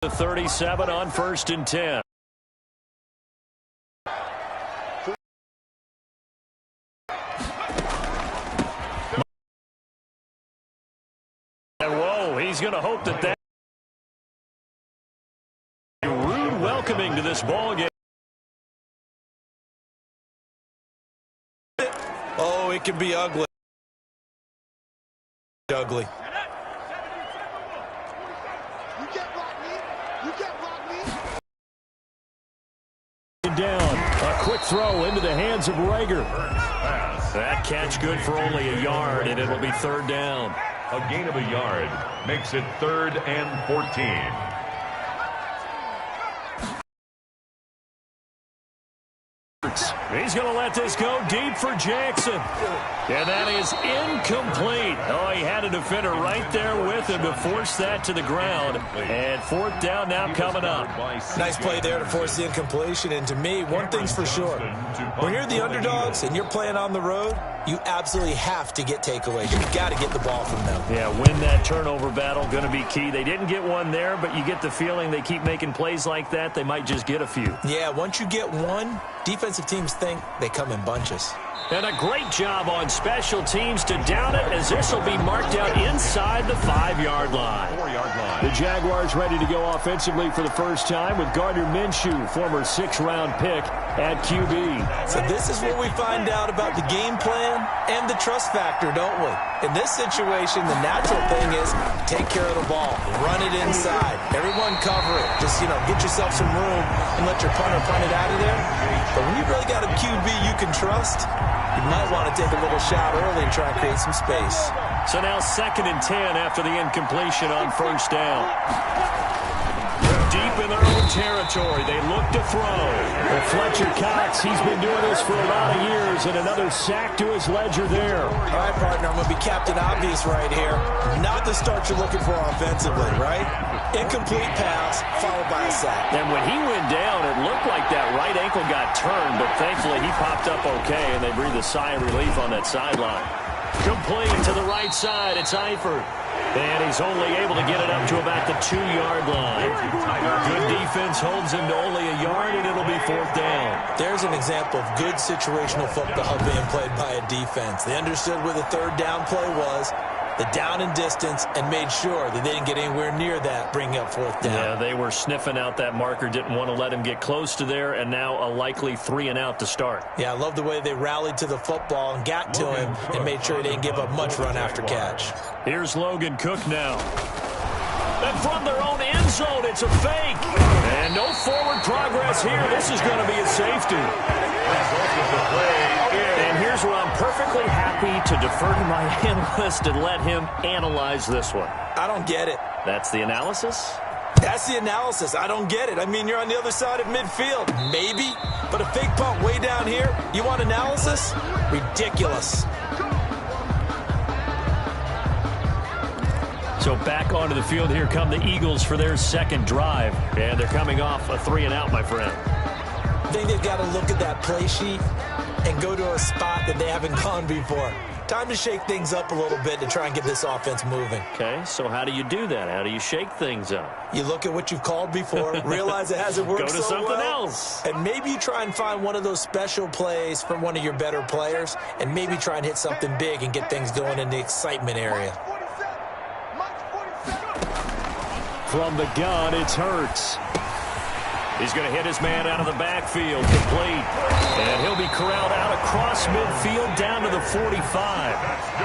The 37 on 1st and 10. And whoa, he's going to hope that rude welcoming to this ball game. Oh, it can be ugly. Ugly. Down. A quick throw into the hands of Rager. That catch good for only a yard, and it'll be 3rd down. A gain of a yard makes it 3rd and 14. He's going to let this go deep for Jackson. And that is incomplete. Oh, he had a defender right there with him to force that to the ground. And 4th down now coming up. Nice play there to force the incompletion. And to me, one thing's for sure. When you're the underdogs and you're playing on the road, you absolutely have to get takeaways. You've got to get the ball from them. Yeah, win that turnover battle, going to be key. They didn't get one there, but you get the feeling they keep making plays like that, they might just get a few. Yeah, once you get one, defensive teams think they come in bunches. And a great job on special teams to down it, as this will be marked out inside the 5-yard line. 4-yard line. The Jaguars ready to go offensively for the first time with Gardner Minshew, former 6th-round pick, at QB. So this is where we find out about the game plan and the trust factor, don't we? In this situation, the natural thing is take care of the ball, run it inside, everyone cover it. Just, get yourself some room and let your punter punt it out of there. But when you really got a QB you can trust, you might want to take a little shot early and try and create some space. So now 2nd and 10 after the incompletion on 1st down. Deep in their own territory, they look to throw. Well, Fletcher Cox, he's been doing this for a lot of years, and another sack to his ledger there. All right, partner, I'm going to be Captain Obvious right here. Not the start you're looking for offensively, right? Incomplete pass, followed by a sack. And when he went down, it looked like that right ankle got turned, but thankfully he popped up okay, and they breathed a sigh of relief on that sideline. Complete to the right side, it's Eifert. And he's only able to get it up to about the 2-yard line. Good defense holds him to only a yard, and it'll be 4th down. There's an example of good situational football being played by a defense. They understood where the 3rd down play was, the down and distance, and made sure that they didn't get anywhere near that, bringing up 4th down. Yeah, they were sniffing out that marker, didn't want to let him get close to there, and now a likely 3-and-out to start. Yeah, I love the way they rallied to the football and got to him and made sure he didn't give up much run after catch. Here's Logan Cook now. And from their own end zone, it's a fake. And no forward progress here. This is going to be a safety. And here's where I'm perfectly happy to defer to my analyst and let him analyze this one. I don't get it. That's the analysis? That's the analysis. I don't get it. I mean, you're on the other side of midfield. Maybe. But a fake punt way down here, you want analysis? Ridiculous. So back onto the field, here come the Eagles for their 2nd drive. And they're coming off a 3-and-out, my friend. I think they've got to look at that play sheet and go to a spot that they haven't gone before. Time to shake things up a little bit to try and get this offense moving. Okay, so how do you do that? How do you shake things up? You look at what you've called before, realize it hasn't worked Go to so something well, else. and maybe you try and find one of those special plays from one of your better players, and maybe try and hit something big and get things going in the excitement area. From the gun, it's Hurts. He's going to hit his man out of the backfield, complete. And he'll be corralled out across midfield down to the 45.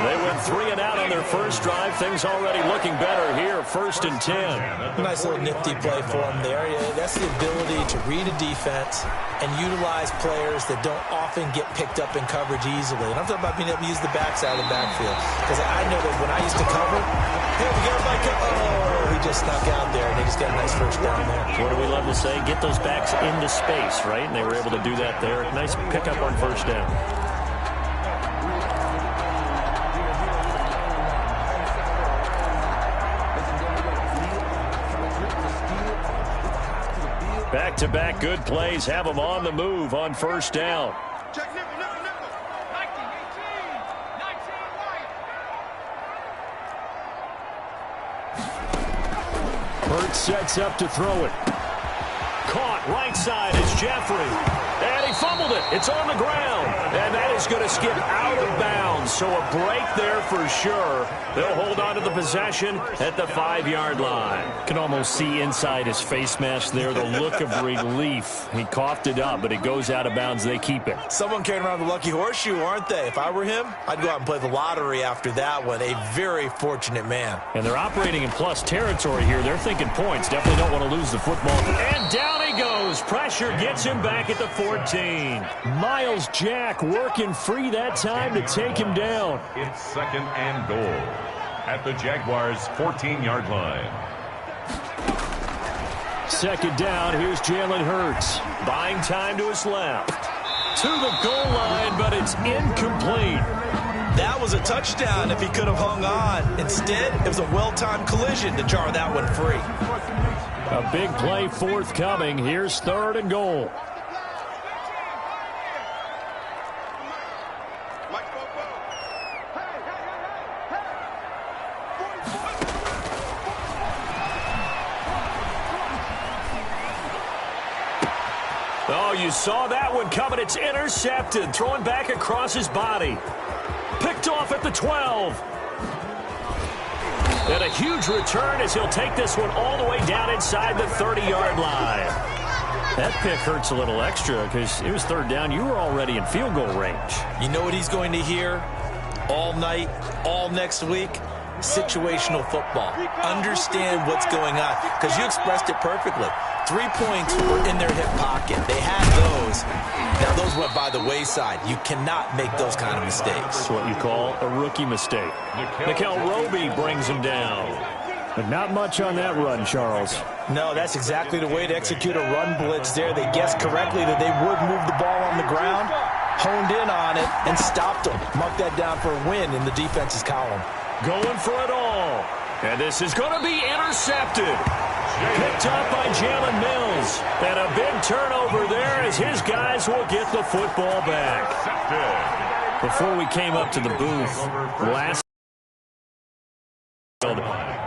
They went 3-and-out on their first drive. Things already looking better here, 1st and 10. Nice little nifty play for him there. Yeah, that's the ability to read a defense and utilize players that don't often get picked up in coverage easily. And I'm talking about being able to use the backside of the backfield. Because I know that when I used to cover, hey, we got my he just snuck out there, and they just got a nice 1st down there. What do we love to say? Get those backs into space, right? And they were able to do that there. Nice pickup on 1st down. Back-to-back good plays have them on the move on 1st down. Hurts sets up to throw it. Caught right side is Jeffrey. And he fumbled it. It's on the ground. And that is going to skip out of bounds. So a break there for sure. They'll hold on to the possession at the 5-yard line. Can almost see inside his face mask there the look of relief. He coughed it up, but it goes out of bounds. They keep it. Someone carrying around the lucky horseshoe, aren't they? If I were him, I'd go out and play the lottery after that one. A very fortunate man. And they're operating in plus territory here. They're thinking points. Definitely don't want to lose the football. And down he goes. Pressure gets him back at the 14. Nhhghjjk working free that time to take him down. It's 2nd and goal at the Jaguars' 14-yard line. 2nd down. Here's Jalen Hurts. Buying time to his left. To the goal line, but it's incomplete. That was a touchdown if he could have hung on. Instead, it was a well-timed collision to jar that one free. A big play forthcoming. Here's 3rd and goal. Oh, you saw that one coming. It's intercepted. Throwing back across his body. Picked off at the 12. And a huge return as he'll take this one all the way down inside the 30-yard line. That pick hurts a little extra because it was 3rd down. You were already in field goal range. You know what he's going to hear all night, all next week? Situational football. Understand what's going on because you expressed it perfectly. 3 points were in their hip pocket. They had those. Now, those went by the wayside. You cannot make those kind of mistakes. That's what you call a rookie mistake. Nickel Roby brings him down. But not much on that run, Charles. No, that's exactly the way to execute a run blitz there. They guessed correctly that they would move the ball on the ground, honed in on it, and stopped them. Mark that down for a win in the defense's column. Going for it all. And this is going to be intercepted. Picked up by Jalen Mills. And a big turnover there as his guys will get the football back. Before we came up to the booth, last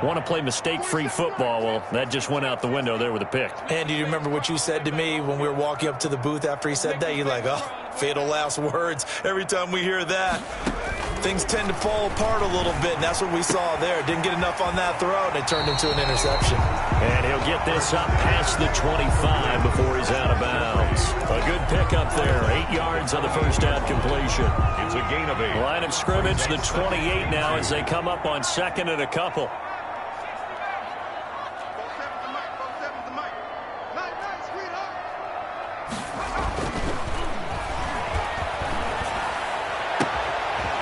want to play mistake-free football. Well, that just went out the window there with a pick. And do you remember what you said to me when we were walking up to the booth after he said that? You're like, oh, fatal last words. Every time we hear that, things tend to fall apart a little bit, and that's what we saw there. Didn't get enough on that throw, and it turned into an interception. And he'll get this up past the 25 before he's out of bounds. A good pickup there. 8 yards on the first down completion. It's a gain of 8. Line of scrimmage, the 28 now as they come up on 2nd and a couple.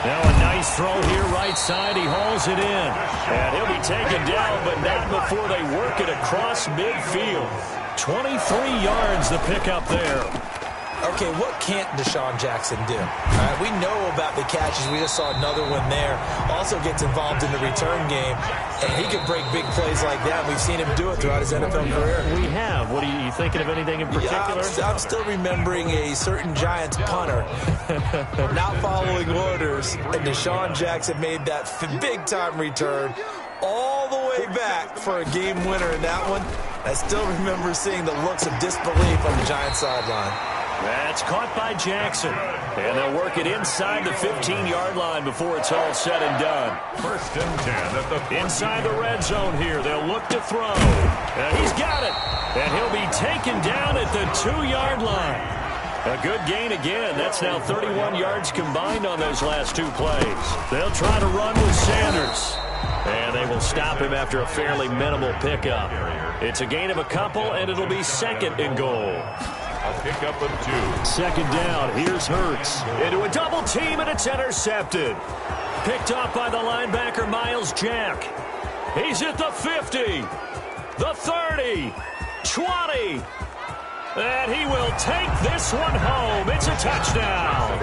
Now a nice throw here right side. He hauls it in. And he'll be taken down, but not before they work it across midfield. 23 yards the pickup there. Okay, what can't Deshaun Jackson do? All right, we know about the catches. We just saw another one there. Also gets involved in the return game, and he can break big plays like that. We've seen him do it throughout his NFL career. We have. What are you thinking of anything in particular? Yeah, I'm still remembering a certain Giants punter not following orders, and Deshaun Jackson made that big-time return all the way back for a game winner in that one. I still remember seeing the looks of disbelief on the Giants sideline. That's caught by Jackson. And they'll work it inside the 15-yard line before it's all said and done. 1st and 10 at the inside the red zone here. They'll look to throw. And he's got it. And he'll be taken down at the 2-yard line. A good gain again. That's now 31 yards combined on those last 2 plays. They'll try to run with Sanders. And they will stop him after a fairly minimal pickup. It's a gain of a couple, and it'll be 2nd and goal. A pickup of 2. 2nd down. Here's Hurts. Into a double team, and it's intercepted. Picked off by the linebacker, Nhhghjjk. He's at the 50, the 30, 20. And he will take this one home. It's a touchdown.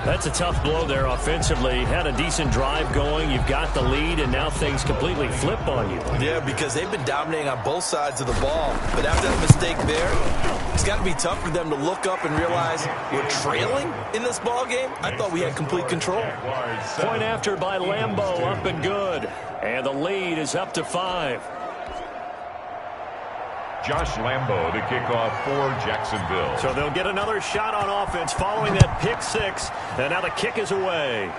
That's a tough blow there offensively. Had a decent drive going. You've got the lead, and now things completely flip on you. Yeah, because they've been dominating on both sides of the ball. But after that mistake there, it's got to be tough for them to look up and realize we're trailing in this ball game. I thought we had complete control. Point after by Lambeau, up and good. And the lead is up to 5. Josh Lambo to kick off for Jacksonville. So they'll get another shot on offense following that pick 6. And now the kick is away.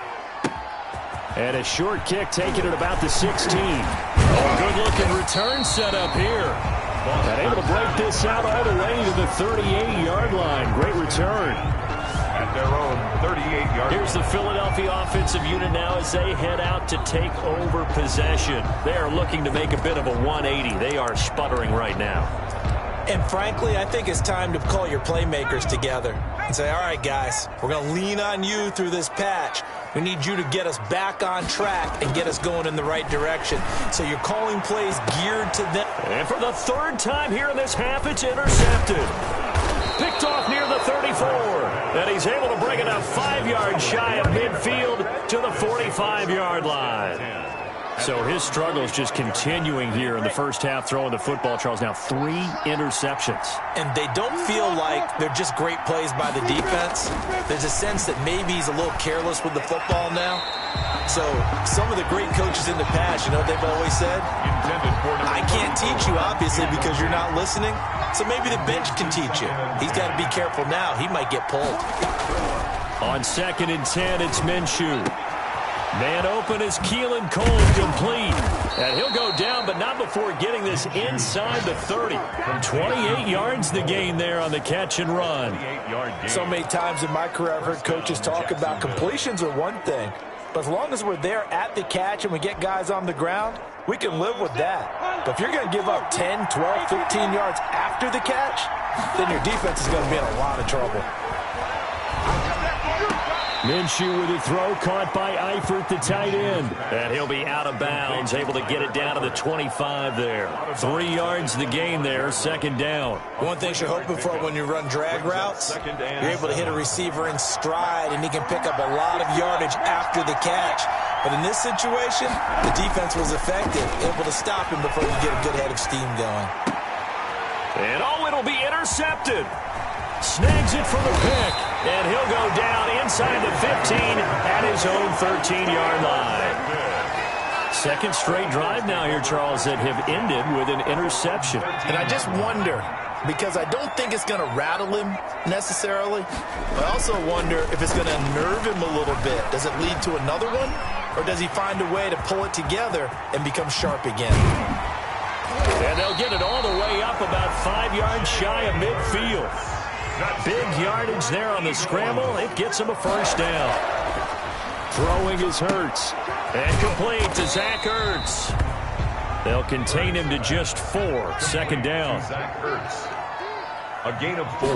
And a short kick taken at about the 16. Oh, good-looking return set up here. And able to break this out all the way to the 38-yard line. Great return. At their own 38-yard. Here's the Philadelphia offensive unit now as they head out to take over possession. They are looking to make a bit of a 180. They are sputtering right now. And frankly, I think it's time to call your playmakers together and say, all right, guys, we're going to lean on you through this patch. We need you to get us back on track and get us going in the right direction. So you're calling plays geared to them. And for the 3rd time here in this half, it's intercepted. Picked off near the 34. And he's able to bring it up 5 yards shy of midfield to the 45-yard line. So his struggles just continuing here in the first half throwing the football, Charles. Now 3 interceptions. And they don't feel like they're just great plays by the defense. There's a sense that maybe he's a little careless with the football now. So some of the great coaches in the past, you know what they've always said? I can't teach you, obviously, because you're not listening. So maybe the bench can teach you. He's got to be careful now. He might get pulled. On 2nd and 10, it's Minshew. Man open is Keelan Cole, complete. And he'll go down, but not before getting this inside the 30. 28 yards the gain there on the catch and run. So many times in my career I've heard coaches talk about completions are one thing, but as long as we're there at the catch and we get guys on the ground, we can live with that. But if you're going to give up 10, 12, 15 yards after the catch, then your defense is going to be in a lot of trouble. Minshew with a throw caught by Eifert, the tight end. And he'll be out of bounds, able to get it down to the 25 there. 3 yards the gain there, 2nd down. One thing you're hoping for when you run drag routes, you're able to hit a receiver in stride, and he can pick up a lot of yardage after the catch. But in this situation, the defense was effective, able to stop him before you get a good head of steam going. And it'll be intercepted. Snags it for the pick, and he'll go down inside the 15 at his own 13-yard line. 2nd straight drive now here, Charles, that have ended with an interception. And I just wonder, because I don't think it's going to rattle him necessarily, but I also wonder if it's going to unnerve him a little bit. Does it lead to another one, or does he find a way to pull it together and become sharp again? And they'll get it all the way up about 5 yards shy of midfield. Big yardage there on the scramble. It gets him a 1st down. Throwing is Hurts. And complete to Zach Ertz. They'll contain him to just 4. 2nd down. Zach Ertz. A gain of 4.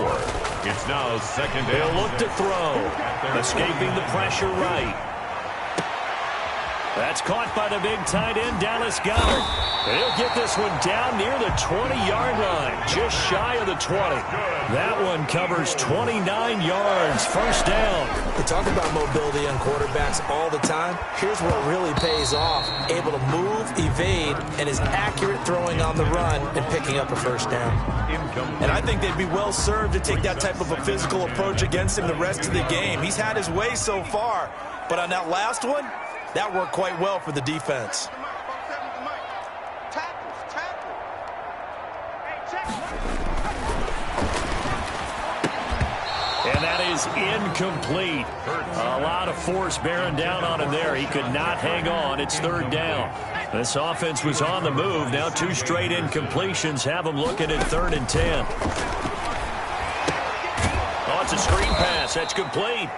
It's now 2nd down. They'll look to throw. Escaping the pressure right. That's caught by the big tight end, Dallas Goedert. And he'll get this one down near the 20-yard line, just shy of the 20. That one covers 29 yards, 1st down. We talk about mobility on quarterbacks all the time. Here's what really pays off. Able to move, evade, and is accurate throwing on the run and picking up a 1st down. And I think they'd be well served to take that type of a physical approach against him the rest of the game. He's had his way so far, but on that last one, that worked quite well for the defense. And that is incomplete. A lot of force bearing down on him there. He could not hang on. It's 3rd down. This offense was on the move. Now 2 straight incompletions have them looking at 3rd and 10. Oh, it's a screen pass. That's complete.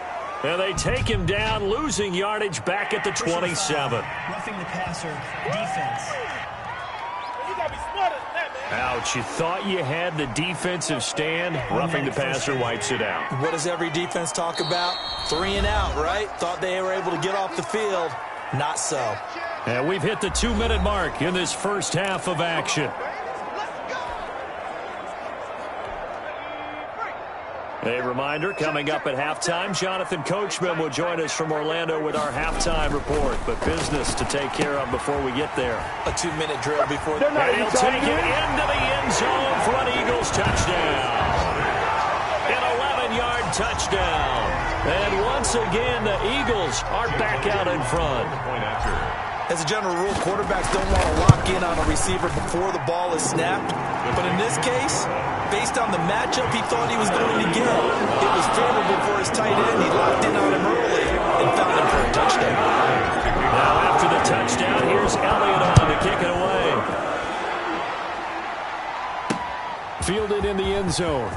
And they take him down, losing yardage back at the 27. Roughing the passer, defense. Ouch, you thought you had the defensive stand. Roughing the passer wipes it out. What does every defense talk about? 3 and out, right? Thought they were able to get off the field. Not so. And we've hit the 2-minute mark in this first half of action. A reminder, coming up at halftime, Jonathan Coachman will join us from Orlando with our halftime report. But business to take care of before we get there. A 2-minute drill before. And he'll take it into the end zone for an Eagles touchdown. An 11-yard touchdown. And once again, the Eagles are back out in front. Point after. As a general rule, quarterbacks don't want to lock in on a receiver before the ball is snapped. But in this case, based on the matchup he thought he was going to get, it was favorable for his tight end. He locked in on him early and found him for a touchdown. Now after the touchdown, here's Elliott on to kick it away. Fielded in the end zone.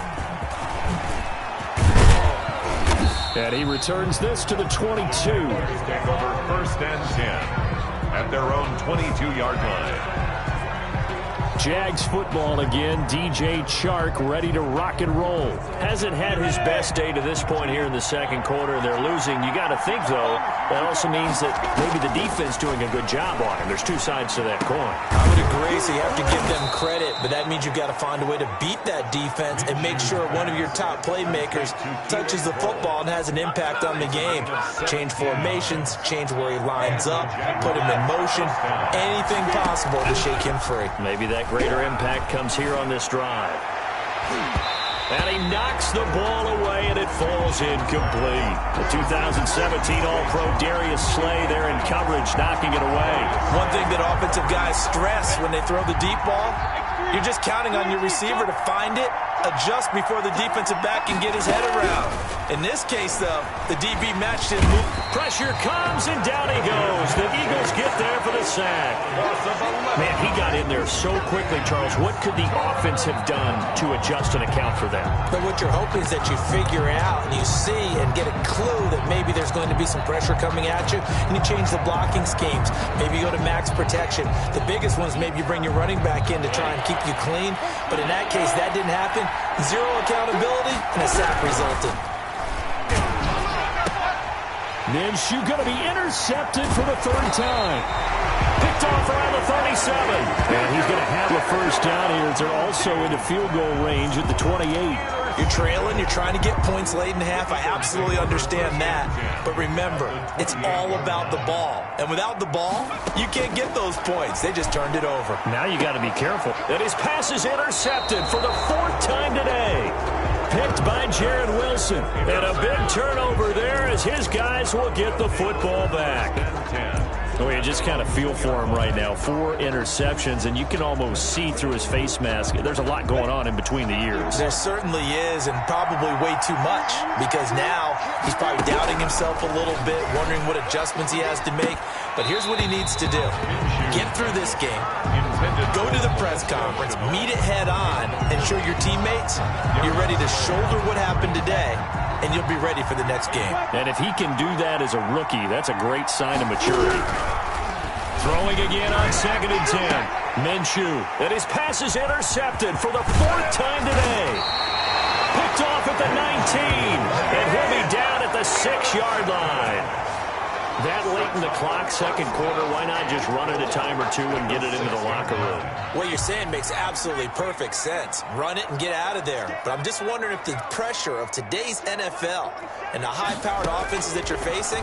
And he returns this to the 22. Take over 1st and 10 at their own 22-yard line. Jags football again. DJ Chark ready to rock and roll. Hasn't had his best day to this point here in the second quarter, and they're losing. You got to think, though, that also means that maybe the defense doing a good job on him. There's two sides to that coin. I would agree, so you have to give them credit, but that means you've got to find a way to beat that defense and make sure one of your top playmakers touches the football and has an impact on the game. Change formations, change where he lines up, put him in motion, anything possible to shake him free. Maybe that greater impact comes here on this drive. And he knocks the ball away, and it falls incomplete. The 2017 All-Pro Darius Slay there in coverage, knocking it away. One thing that offensive guys stress when they throw the deep ball, you're just counting on your receiver to find it, adjust before the defensive back can get his head around. In this case, though, the DB matched his move. Pressure comes, and down he goes. The Eagles get there for the sack. Man, he got in there so quickly, Charles. What could the offense have done to adjust and account for that? But what you're hoping is that you figure out and you see and get a clue that maybe there's going to be some pressure coming at you, and you change the blocking schemes. Maybe you go to max protection. The biggest one is maybe you bring your running back in to try and keep you clean. But in that case, that didn't happen. Zero accountability, and a sack resulted. Minshew going to be intercepted for the third time. Picked off around the 37. And he's going to have a first down here. They're also into field goal range at the 28. You're trailing, you're trying to get points late in half. I absolutely understand that. But remember, it's all about the ball. And without the ball, you can't get those points. They just turned it over. Now you got to be careful. And his pass is intercepted for the fourth time today. Picked by Jared Wilson. And a big turnover there as his guys will get the football back. Oh, you just kind of feel for him right now. 4 interceptions, and you can almost see through his face mask. There's a lot going on in between the ears. There certainly is, and probably way too much, because now he's probably doubting himself a little bit, wondering what adjustments he has to make. But here's what he needs to do. Get through this game. Go to the press conference, meet it head on, and show your teammates you're ready to shoulder what happened today, and you'll be ready for the next game. And if he can do that as a rookie, that's a great sign of maturity. Throwing again on 2nd and 10. Minshew, and his pass is intercepted for the 4th time today. Picked off at the 19, and he'll be down at the 6-yard line. That late in the clock, second quarter, why not just run it a time or two and get it into the locker room? What you're saying makes absolutely perfect sense. Run it and get out of there. But I'm just wondering if the pressure of today's NFL and the high-powered offenses that you're facing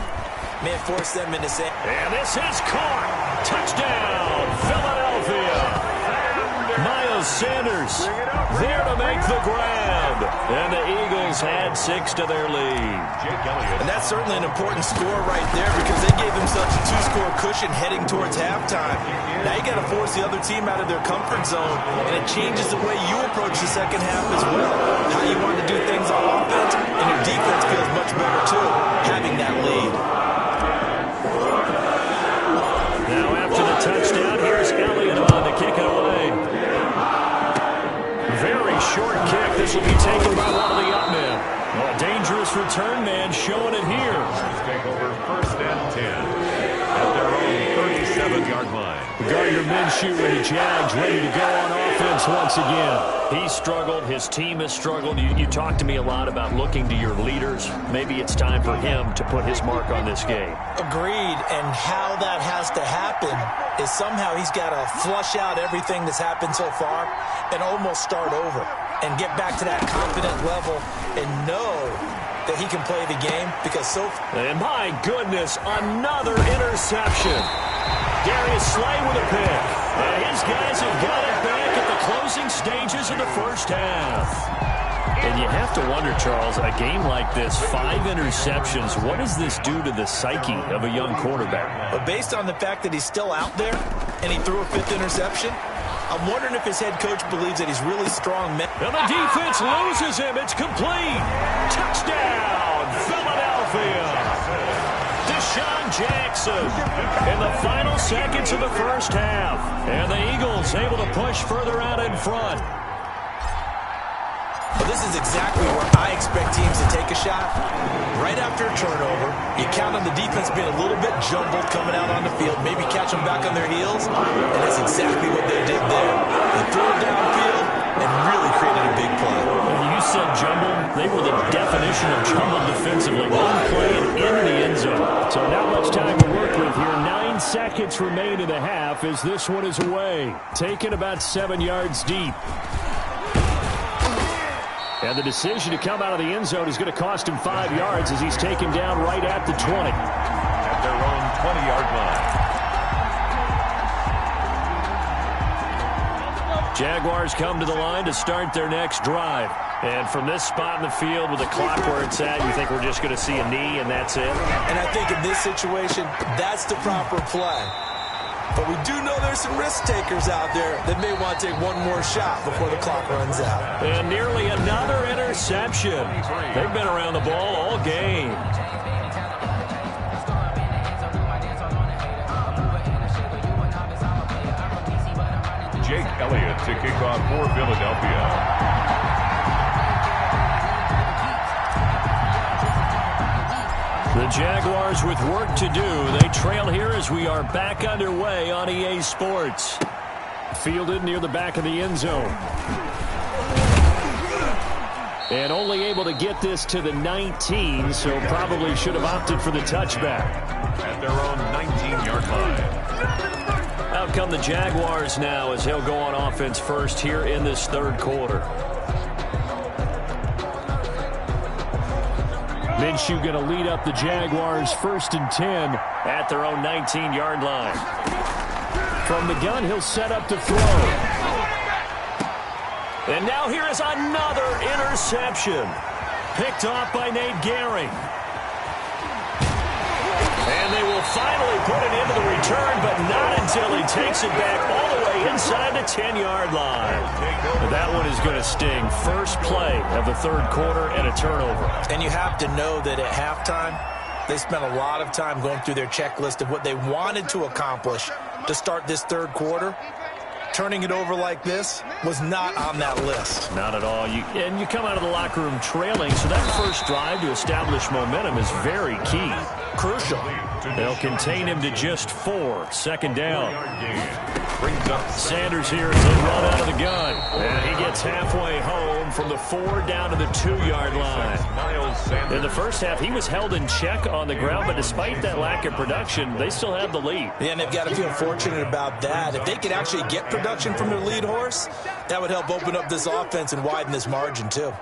may force them into saying, and this is caught. Touchdown, Philadelphia. Miles Sanders there to make the grab. And the Eagles add 6 to their lead. And that's certainly an important score right there because they gave themselves a 2-score cushion heading towards halftime. Now you got to force the other team out of their comfort zone, and it changes the way you approach the second half as well. How you want to do things on offense, and your defense feels much better too, having that lead. Now after the touchdown, here's Elliott on to kick it away. Very short kick. This will be taken by one of the up men. Well, a dangerous return man showing it here. Take over 1st and 10 at their own 37-yard line. Gardner Minshew and the Jags ready to go on offense once again. He struggled. His team has struggled. You talked to me a lot about looking to your leaders. Maybe it's time for him to put his mark on this game. Agreed, and how that has to happen is somehow he's got to flush out everything that's happened so far and almost start over and get back to that confident level and know that he can play the game because And my goodness, another interception. Darius Slay with a pick. And his guys have got it back at the closing stages of the first half. And you have to wonder, Charles, a game like this, 5 interceptions, what does this do to the psyche of a young quarterback? But based on the fact that he's still out there and he threw a 5th interception, I'm wondering if his head coach believes that he's really strong. And the defense loses him. It's complete. Touchdown, Philadelphia. Deshaun Jackson in the final seconds of the first half. And the Eagles able to push further out in front. Well, this is exactly where I expect teams to take a shot. Right after a turnover, you count on the defense being a little bit jumbled coming out on the field, maybe catch them back on their heels, and that's exactly what they did there. They threw it downfield and really created a big play. When you said jumbled, they were the definition of jumbled defensively. One play and into the end zone. So not much time to work with here. 9 seconds remain in the half as this one is away. Taken about 7 yards deep. And the decision to come out of the end zone is going to cost him 5 yards as he's taken down right at the 20. At their own 20-yard line. Jaguars come to the line to start their next drive. And from this spot in the field with the clock where it's at, you think we're just going to see a knee and that's it? And I think in this situation, that's the proper play. But we do know there's some risk takers out there that may want to take one more shot before the clock runs out. And nearly another interception. They've been around the ball all game. Jake Elliott to kick off for Philadelphia. The Jaguars with work to do. They trail here as we are back underway on EA Sports. Fielded near the back of the end zone. And only able to get this to the 19, so probably should have opted for the touchback. At their own 19-yard line. Out come the Jaguars now as he'll go on offense first here in this third quarter. Minshew going to lead up the Jaguars 1st and 10 at their own 19-yard line. From the gun, he'll set up to throw. And now here is another interception. Picked off by Nhhghjjk. And they will finally put it into the return, but not until he takes it back all the way inside the 10-yard line. But that one is going to sting. First play of the third quarter and a turnover. And you have to know that at halftime, they spent a lot of time going through their checklist of what they wanted to accomplish to start this third quarter. Turning it over like this was not on that list. Not at all. And you come out of the locker room trailing, so that first drive to establish momentum is very key. Crucial. They'll contain him to just 4. 2nd down. Sanders here as they run out of the gun. And he gets halfway home from the 4 down to the 2-yard line. In the first half, he was held in check on the ground, but despite that lack of production, they still have the lead. Yeah, and they've got to feel fortunate about that. If they could actually get production from their lead horse, that would help open up this offense and widen this margin too.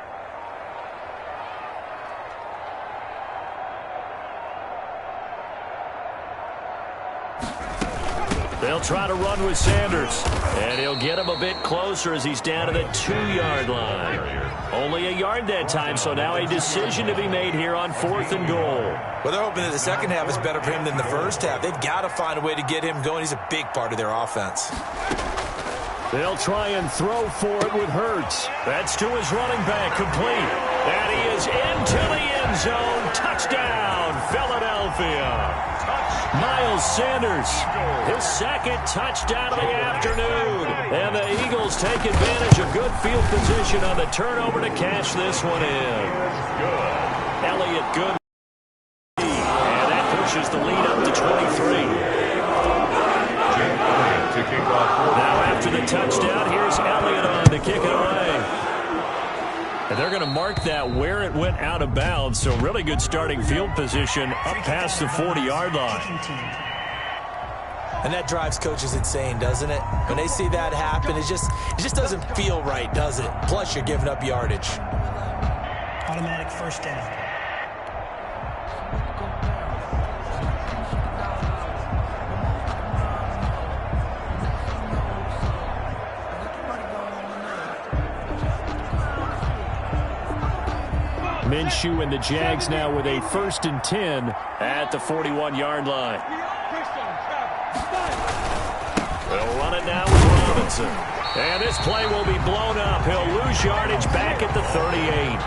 They'll try to run with Sanders, and he'll get him a bit closer as he's down to the 2-yard line. Only a yard that time, so now a decision to be made here on 4th and goal. Well, they're hoping that the second half is better for him than the first half. They've got to find a way to get him going. He's a big part of their offense. They'll try and throw for it with Hurts. That's to his running back, complete. And he is into the end zone. Touchdown, Philadelphia. Miles Sanders, his 2nd touchdown of the afternoon. And the Eagles take advantage of good field position on the turnover to cash this one in. Elliott good. And that pushes the lead up to 23. Now after the touchdown, here's Elliott on to kick it away. And they're going to mark that where it went out of bounds. So really good starting field position up past the 40-yard line. And that drives coaches insane, doesn't it? When they see that happen, it just doesn't feel right, does it? Plus, you're giving up yardage. Automatic 1st down. Minshew and the Jags now with a 1st and 10 at the 41-yard line. They'll run it now with Robinson. And this play will be blown up. He'll lose yardage back at the 38.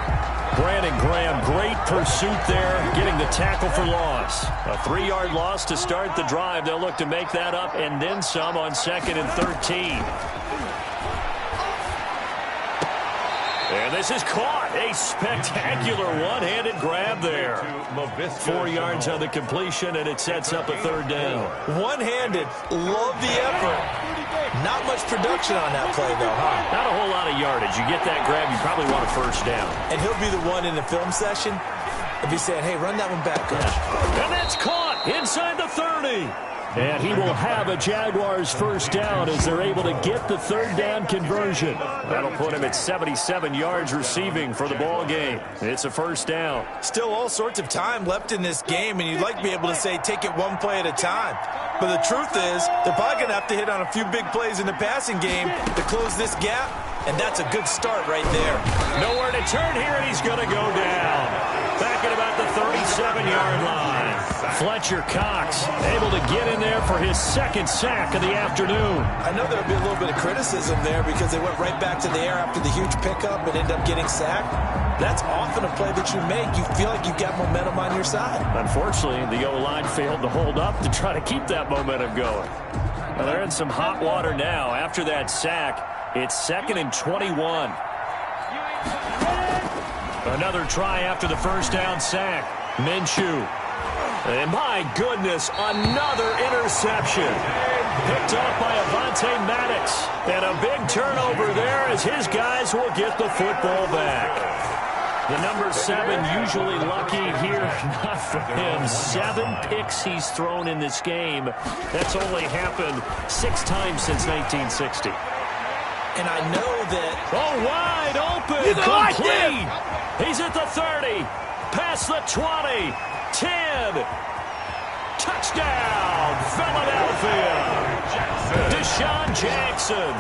Brandon Graham, great pursuit there, getting the tackle for loss. A 3-yard loss to start the drive. They'll look to make that up and then some on 2nd and 13. And this is caught. A spectacular one-handed grab there. 4 yards on the completion, and it sets up a 3rd down. One-handed. Love the effort. Not much production on that play, though, huh? Not a whole lot of yardage. You get that grab, you probably want a 1st down. And he'll be the one in the film session if he's saying, hey, run that one back, coach. Yeah. And that's caught inside the 30. And he will have a Jaguars 1st down as they're able to get the 3rd down conversion. That'll put him at 77 yards receiving for the ball game. It's a 1st down. Still all sorts of time left in this game, and you'd like to be able to say take it one play at a time. But the truth is, they're probably going to have to hit on a few big plays in the passing game to close this gap, and that's a good start right there. Nowhere to turn here, and he's going to go down. Back at about the 37-yard line. Fletcher Cox able to get in there for his 2nd sack of the afternoon. I know there'll be a little bit of criticism there because they went right back to the air after the huge pickup and end up getting sacked. That's often a play that you make. You feel like you've got momentum on your side. Unfortunately, the O-line failed to hold up to try to keep that momentum going. Well, they're in some hot water now. After that sack, it's 2nd and 21. Another try after the 1st down sack. Minshew. And my goodness, another interception. Picked off by Avonte Maddox. And a big turnover there as his guys will get the football back. The number 7 usually lucky here. Not for him. 7 picks he's thrown in this game. That's only happened 6 times since 1960. And I know that... Oh, wide open. Complete. He's at the 30. Past the 20. 10. Touchdown, Philadelphia. Deshaun Jackson,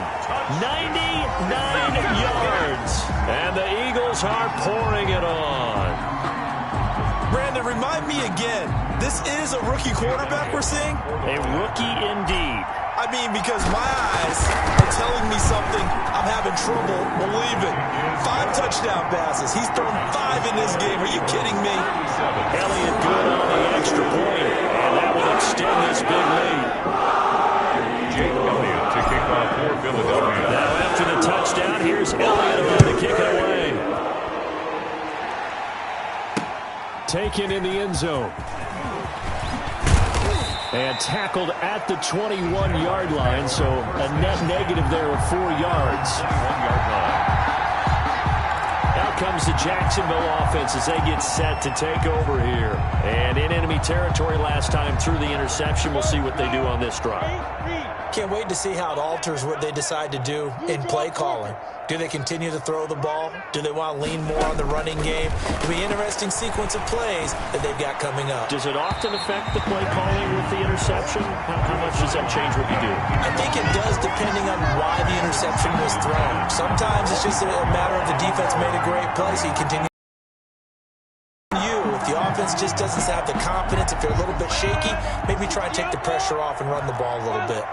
99 yards. And the Eagles are pouring it on. Brandon, remind me again, this is a rookie quarterback we're seeing? A rookie indeed. I mean, because my eyes are telling me something I'm having trouble believing. 5 touchdown passes. He's thrown 5 in this game. Are you kidding me? Elliott good on the extra point, and that will extend this big lead. Jake Elliott to kick off for Philadelphia. Now after the touchdown, here's Elliott on to kick it away. Taken in the end zone. And tackled at the 21-yard line, so a net negative there of 4 yards. 1-yard line. Out comes the Jacksonville offense as they get set to take over here. And in enemy territory last time through the interception. We'll see what they do on this drive. Can't wait to see how it alters what they decide to do in play calling. Do they continue to throw the ball? Do they want to lean more on the running game? It'll be an interesting sequence of plays that they've got coming up. Does it often affect the play calling with the interception? How much does that change what you do? I think it does depending on why the interception was thrown. Sometimes it's just a matter of the defense made a great play, so you continue. If the offense just doesn't have the confidence, if they're a little bit shaky, maybe try and take the pressure off and run the ball a little bit.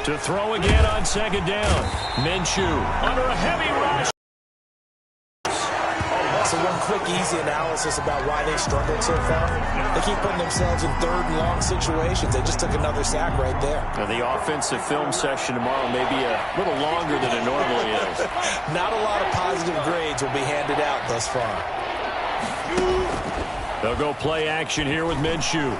To throw again on 2nd down. Minshew under a heavy rush. So one quick, easy analysis about why they struggled so far. They keep putting themselves in 3rd and long situations. They just took another sack right there. Now the offensive film session tomorrow may be a little longer than it normally is. Not a lot of positive grades will be handed out thus far. They'll go play action here with Minshew.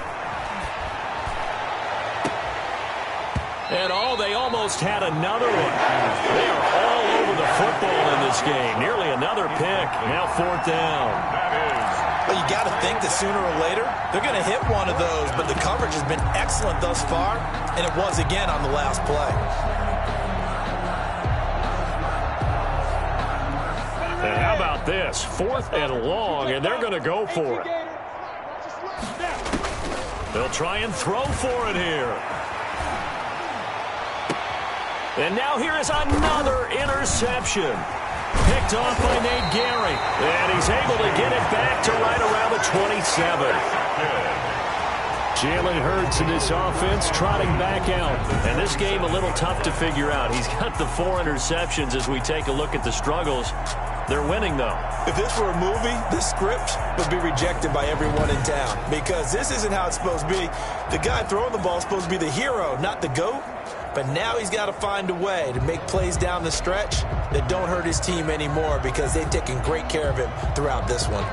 And they almost had another one. They are all over the football in this game. Nearly another pick. Now 4th down. Well, you got to think that sooner or later they're going to hit one of those, but the coverage has been excellent thus far, and it was again on the last play. And how about this? 4th and long, and they're going to go for it. They'll try and throw for it here. And now here is another interception. Picked off by Nhhghjjk. And he's able to get it back to right around the 27. Jalen Hurts and his offense trotting back out. And this game a little tough to figure out. He's got the 4 interceptions as we take a look at the struggles. They're winning, though. If this were a movie, this script would be rejected by everyone in town because this isn't how it's supposed to be. The guy throwing the ball is supposed to be the hero, not the GOAT. But now he's got to find a way to make plays down the stretch that don't hurt his team anymore because they've taken great care of him throughout this one.